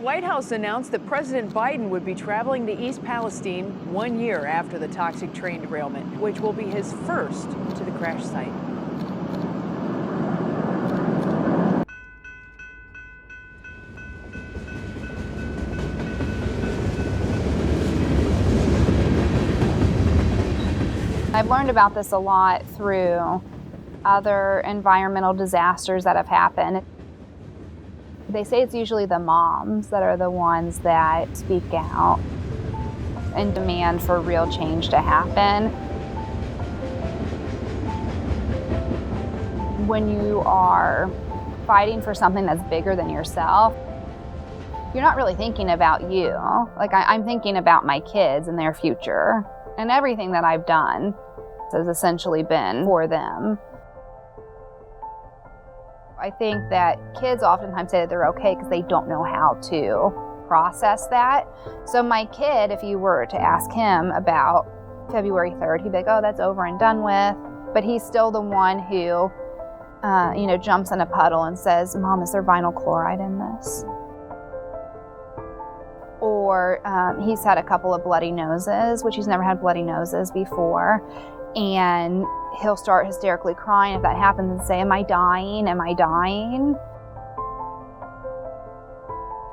White House announced that President Biden would be traveling to East Palestine 1 year after the toxic train derailment, which will be his first to the crash site. I've learned about this a lot through other environmental disasters that have happened. They say it's usually the moms that are the ones that speak out and demand for real change to happen. When you are fighting for something that's bigger than yourself, you're not really thinking about you. Like I'm thinking about my kids and their future, and everything that I've done has essentially been for them. I think that kids oftentimes say that they're okay because they don't know how to process that. So my kid, if you were to ask him about February 3rd, he'd be like, oh, that's over and done with. But he's still the one who, jumps in a puddle and says, Mom, is there vinyl chloride in this? Or he's had a couple of bloody noses, which he's never had bloody noses before. And he'll start hysterically crying if that happens and say, am I dying? Am I dying?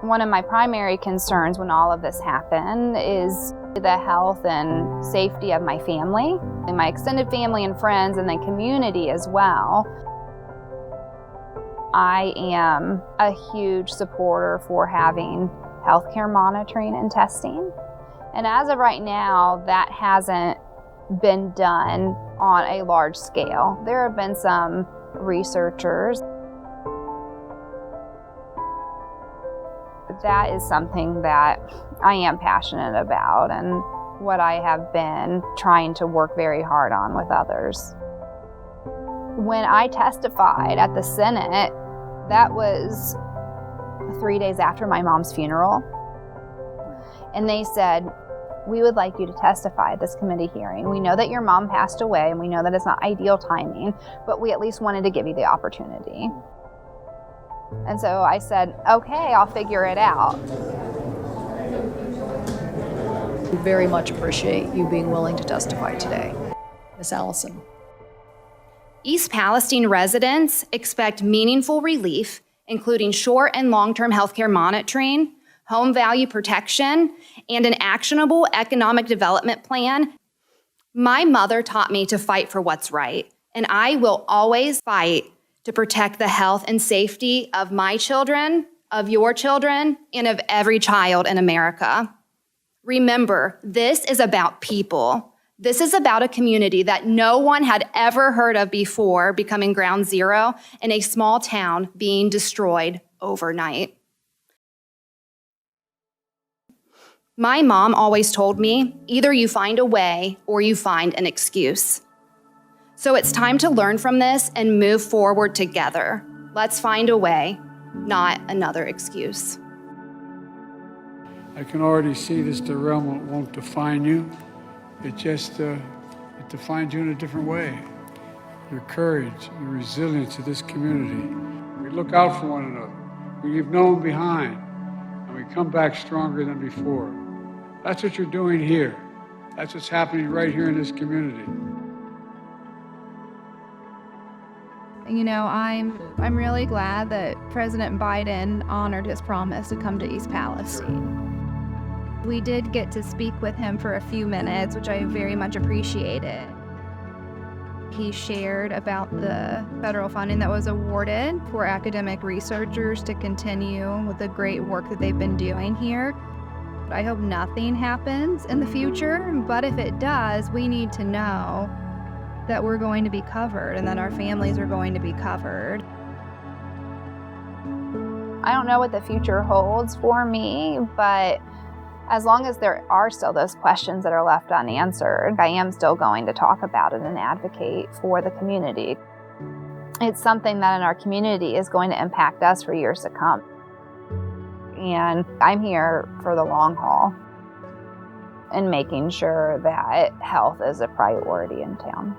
One of my primary concerns when all of this happened is the health and safety of my family, and my extended family and friends, and the community as well. I am a huge supporter for having healthcare monitoring and testing. And as of right now, that hasn't been done on a large scale. There have been some researchers. That is something that I am passionate about and what I have been trying to work very hard on with others. When I testified at the Senate, that was 3 days after my mom's funeral. And they said, we would like you to testify at this committee hearing. We know that your mom passed away and we know that it's not ideal timing, but we at least wanted to give you the opportunity. And so I said, okay, I'll figure it out. We very much appreciate you being willing to testify today. Ms. Allison. East Palestine residents expect meaningful relief, including short and long-term healthcare monitoring, home value protection, and an actionable economic development plan. My mother taught me to fight for what's right, and I will always fight to protect the health and safety of my children, of your children, and of every child in America. Remember, this is about people. This is about a community that no one had ever heard of before becoming ground zero in a small town being destroyed overnight. My mom always told me, either you find a way or you find an excuse. So it's time to learn from this and move forward together. Let's find a way, not another excuse. I can already see this derailment won't define you. It just it defines you in a different way. Your courage, your resilience to this community. We look out for one another. We leave no one behind, and we come back stronger than before. That's what you're doing here. That's what's happening right here in this community. You know, I'm really glad that President Biden honored his promise to come to East Palestine. We did get to speak with him for a few minutes, which I very much appreciated. He shared about the federal funding that was awarded for academic researchers to continue with the great work that they've been doing here. I hope nothing happens in the future, but if it does, we need to know that we're going to be covered and that our families are going to be covered. I don't know what the future holds for me, but as long as there are still those questions that are left unanswered, I am still going to talk about it and advocate for the community. It's something that in our community is going to impact us for years to come. And I'm here for the long haul and making sure that health is a priority in town.